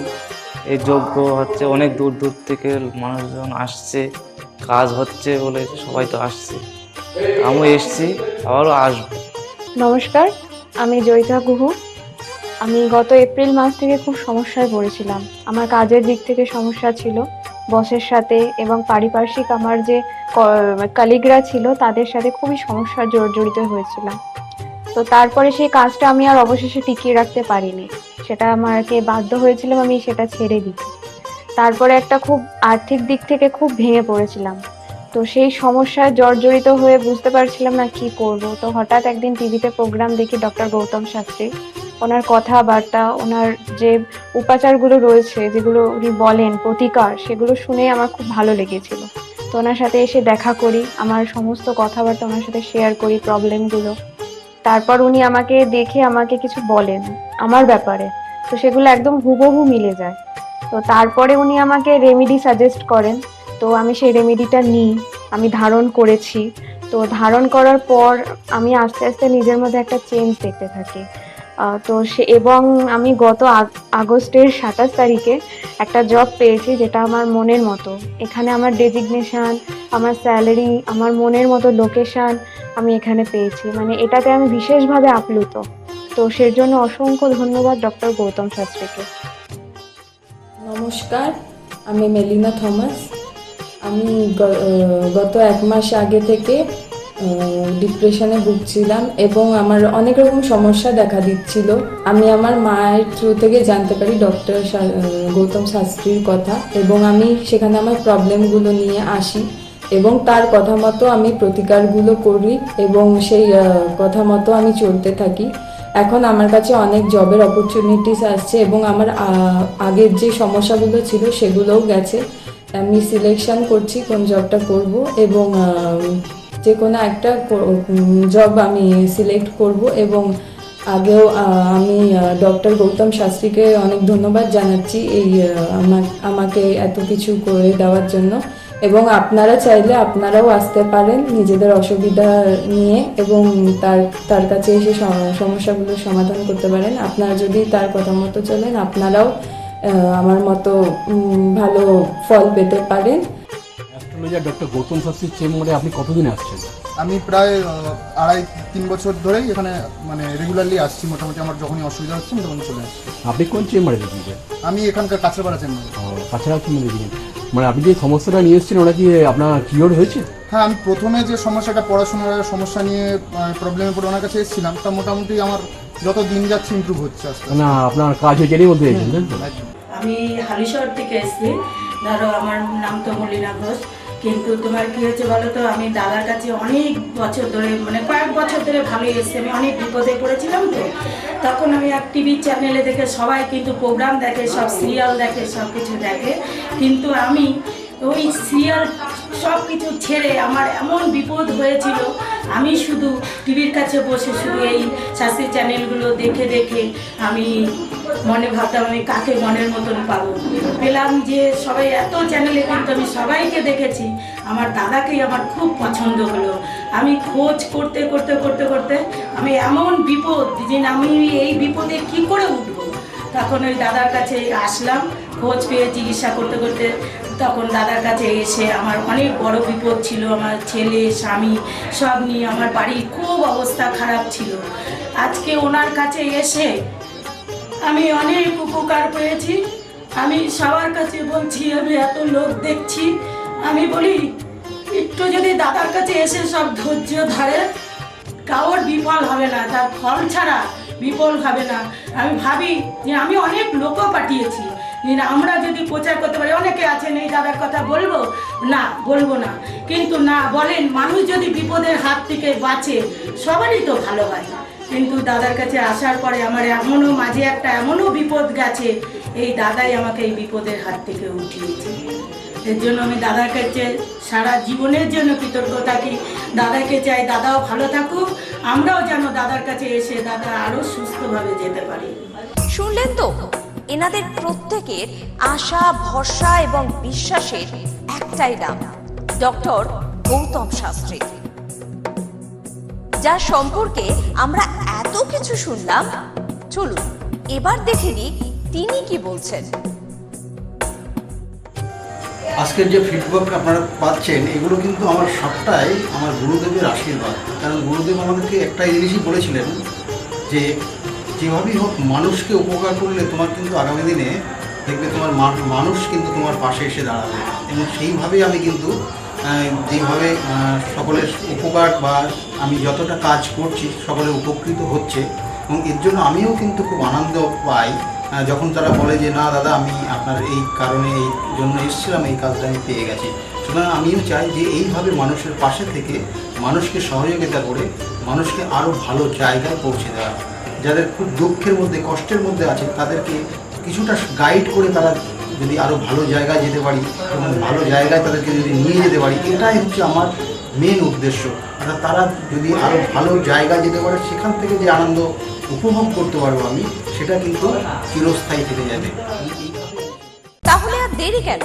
এই যজ্ঞ হচ্ছে, অনেক দূর দূর থেকে মানুষজন আসছে, কাজ হচ্ছে বলে সবাই তো আসছে, আমিও এসছি, আবারও আসবো। নমস্কার, আমি জয়িতা গুহ। আমি গত এপ্রিল মাস থেকে খুব সমস্যায় পড়েছিলাম। আমার কাজের দিক থেকে সমস্যা ছিল, বসের সাথে এবং পারিপার্শ্বিক আমার যে কলিগরা ছিল তাদের সাথে খুবই সমস্যা জড়িত হয়েছিলাম। তো তারপরে সেই কাজটা আমি আর অবশেষে টিকিয়ে রাখতে পারিনি, সেটা আমাকে বাধ্য হয়েছিলাম আমি সেটা ছেড়ে দিতে। তারপরে একটা খুব আর্থিক দিক থেকে খুব ভেঙে পড়েছিলাম। তো সেই সমস্যায় জর্জরিত হয়ে বুঝতে পারছিলাম না কি করব। তো হঠাৎ একদিন টিভিতে প্রোগ্রাম দেখি ডক্টর গৌতম শাস্ত্রী, ওনার কথাবার্তা, ওনার যে উপাচারগুলো রয়েছে, যেগুলো উনি বলেন প্রতিকার, সেগুলো শুনে আমার খুব ভালো লেগেছিল। তো ওনার সাথে এসে দেখা করি, আমার সমস্ত কথাবার্তা ওনার সাথে শেয়ার করি, প্রবলেমগুলো। তারপর উনি আমাকে দেখে আমাকে কিছু বলেন আমার ব্যাপারে, তো সেগুলো একদম হুবহু মিলে যায়। তো তারপরে উনি আমাকে রেমেডি সাজেস্ট করেন, তো আমি সেই রেমেডিটা নিই, আমি ধারণ করেছি। তো ধারণ করার পর আমি আস্তে আস্তে নিজের মধ্যে একটা চেঞ্জ দেখতে থাকি। তো এবং আমি গত আগস্টের 27 তারিখে একটা জব পেয়েছি, যেটা আমার মনের মতো। এখানে আমার ডেজিগনেশন, আমার স্যালারি, আমার মনের মতো লোকেশন আমি এখানে পেয়েছি, মানে এটাতে আমি বিশেষভাবে আপ্লুত। তো সের জন্য অসংখ্য ধন্যবাদ ডক্টর গৌতম শাস্ত্রীকে। নমস্কার, আমি মেলিনা থমাস। আমি গত 1 মাস আগে থেকে ডিপ্রেশনে ভুগছিলাম এবং আমার অনেক রকম সমস্যা দেখা দিচ্ছিল। আমি আমার মায়ের থ্রু থেকে জানতে পারি ডক্টর গৌতম শাস্ত্রীর কথা, এবং আমি সেখানে আমার প্রবলেমগুলো নিয়ে আসি এবং তার কথা মতো আমি প্রতিকারগুলো করি এবং সেই কথা মতো আমি চলতে থাকি। এখন আমার কাছে অনেক জবের অপরচুনিটিস আসছে এবং আমার আগের যে সমস্যাগুলো ছিল সেগুলোও গেছে। আমি সিলেকশন করছি কোন জবটা করব এবং যে কোনো একটা জব আমি সিলেক্ট করব। এবং আগেও আমি ডক্টর গৌতম শাস্ত্রীকে অনেক ধন্যবাদ জানাচ্ছি এই আমাকে এত কিছু করে দেওয়ার জন্য। এবং আপনারা চাইলে আপনারাও আসতে পারেন নিজেদের অসুবিধা নিয়ে এবং তার কাছে এসে সমস্যাগুলোর সমাধান করতে পারেন। আপনারা যদি তার কথা মতো চলেন আপনারাও আমার মতো ভালো ফল পেতে পারেন। অ্যাস্ট্রোলজার ডক্টর গৌতম শাস্ত্রীর চেম্বারে আপনি কতদিন আসছেন? আমি প্রায় 2.5-3 বছর ধরেই এখানে মানে রেগুলারলি আসছি। মোটামুটি আমার যখনই অসুবিধা হচ্ছে আমি তখন চলে আসছি। আপনি কোন চেম্বারে দেখিয়েছেন? আমি এখানকার কাছড়াপাড়া চেম্বারে। কাছড়া চেম্বারে দেখিয়েছেন, মানে আপনি যে সমস্যাটা নিয়ে এসেছেন ওটা কি আপনার কিওর হয়েছে? হ্যাঁ, আমি প্রথমে যে সমস্যাটা পড়াশোনার সমস্যা নিয়ে প্রবলেমে পড়ে ওনার কাছে এসেছিলাম, তা মোটামুটি আমার যত দিন যাচ্ছে ইমপ্রুভ হচ্ছে আস্তে আস্তে। না, আপনার কাজ হয়েছে এরই মধ্যে এসেছেন? আমি হালিশহর থেকে এসেছি। ধরো আমার নাম তো মলিনা ঘোষ, কিন্তু তোমার কি হয়েছে বলো তো, আমি দাদার কাছে অনেক বছর ধরে মানে কয়েক বছর ধরে ভালোই এসেছি। আমি অনেক বিপদে পড়েছিলাম, তো তখন আমি এক টিভি চ্যানেলে দেখে সবাই কিন্তু প্রোগ্রাম দেখে, সব সিরিয়াল দেখে, সব কিছু দেখে, কিন্তু আমি ওই সিরিয়াল সব কিছু ছেড়ে আমার এমন বিপদ হয়েছিল, আমি শুধু টিভির কাছে বসে শুধু এই শাস্ত্রী চ্যানেলগুলো দেখে দেখে আমি মনে ভাবতাম আমি কাকে মনের মতন পাবো। পেলাম যে সবাই এত চ্যানেলে, কিন্তু আমি সবাইকে দেখেছি, আমার দাদাকেই আমার খুব পছন্দ হলো। আমি খোঁজ করতে করতে করতে করতে আমি এমন বিপদ যে আমি এই বিপদে কি করে উঠবো, তখন ওই দাদার কাছে আসলাম। খোঁজ পেয়ে চিকিৎসা করতে করতে তখন দাদার কাছে এসে আমার অনেক বড় বিপদ ছিল, আমার ছেলে স্বামী সব নিয়ে আমার বাড়ির খুব অবস্থা খারাপ ছিল। আজকে ওনার কাছে এসে আমি অনেক উপকার পেয়েছি। আমি সবার কাছে বলছি, আমি এত লোক দেখছি, আমি বলি একটু যদি দাদার কাছে এসে সব ধৈর্য ধরে, কারোর বিফল হবে না, তার ফল ছাড়া বিফল হবে না। আমি ভাবি যে আমি অনেক লোকও পাঠিয়েছি, আমরা যদি প্রচার করতে পারি, অনেকে আছেন এই দাদার কথা বলবো না, বলবো না, কিন্তু না বলেন, মানুষ যদি বিপদের হাত থেকে বাঁচে সবারই তো ভালো হয়। কিন্তু দাদার কাছে আসার পরে আমার এমনও মাঝে একটা এমনও বিপদ গেছে, এই দাদাই আমাকে এই বিপদের হাত থেকে উঠিয়েছে। এর জন্য আমি দাদার কাছে সারা জীবনের জন্য কৃতজ্ঞ থাকি। দাদাকে চাই দাদাও ভালো থাকুক, আমরাও যেন দাদার কাছে এসে দাদা আরো সুস্থভাবে যেতে পারি। শুনলেন তো, এনাদের প্রত্যেকের আশা, ভরসা এবং বিশ্বাসের একটাই নাম, ডক্টর গৌতম শাস্ত্রী, যার সম্পর্কে আমরা এত কিছু শুনলাম। চলুন এবার দেখে নিই তিনি কি বলছেন। আজকের যে ফিডব্যাক আপনারা পাচ্ছেন, এগুলো কিন্তু আমার সবটাই আমার গুরুদেবের আশীর্বাদ। কারণ গুরুদেব আমাদেরকে একটাই জিনিসই বলেছিলেন যে যেভাবেই হোক মানুষকে উপকার করলে তোমার কিন্তু আগামী দিনে দেখবে তোমার মানুষ কিন্তু তোমার পাশে এসে দাঁড়াবে। এবং সেইভাবেই আমি কিন্তু যেভাবে সকলের উপকার বা আমি যতটা কাজ করছি সকলে উপকৃত হচ্ছে, এবং এর জন্য আমিও কিন্তু খুব আনন্দ পাই যখন তারা বলে যে না দাদা, আমি আপনার এই কারণে এই জন্য এসেছিলাম, এই কাজটা আমি পেয়ে গেছি। সুতরাং আমিও চাই যে এইভাবে মানুষের পাশে থেকে মানুষকে সহযোগিতা করে মানুষকে আরও ভালো জায়গায় পৌঁছে দেওয়া। যাদের খুব দুঃখের মধ্যে, কষ্টের মধ্যে আছে, তাদেরকে কিছুটা গাইড করে তারা যদি আরও ভালো জায়গায় যেতে পারি এবং ভালো জায়গায় তাদেরকে যদি নিয়ে যেতে পারি, এটাই হচ্ছে আমার মেন উদ্দেশ্য। অর্থাৎ তারা যদি আরও ভালো জায়গায় যেতে পারে, সেখান থেকে যে আনন্দ উপভোগ করতে পারবো আমি, সেটা কিন্তু চিরস্থায়ী থেকে যাবে। তাহলে আর দেরি কেন,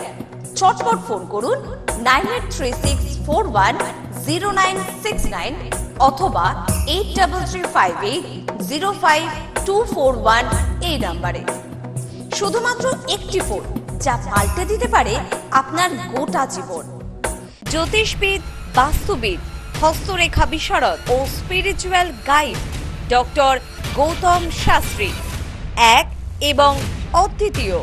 চটপট ফোন করুন 9836410969 অথবা 8335805241 এই নাম্বারে। শুধুমাত্র একটি ফোন, যা পাল্টে দিতে পারে আপনার গোটা জীবন। জ্যোতিষবিদ, বাস্তুবিদ, হস্তরেখা বিশারদ ও spiritual guide doctor Gautam Shastri, এক এবং অদ্বিতীয়।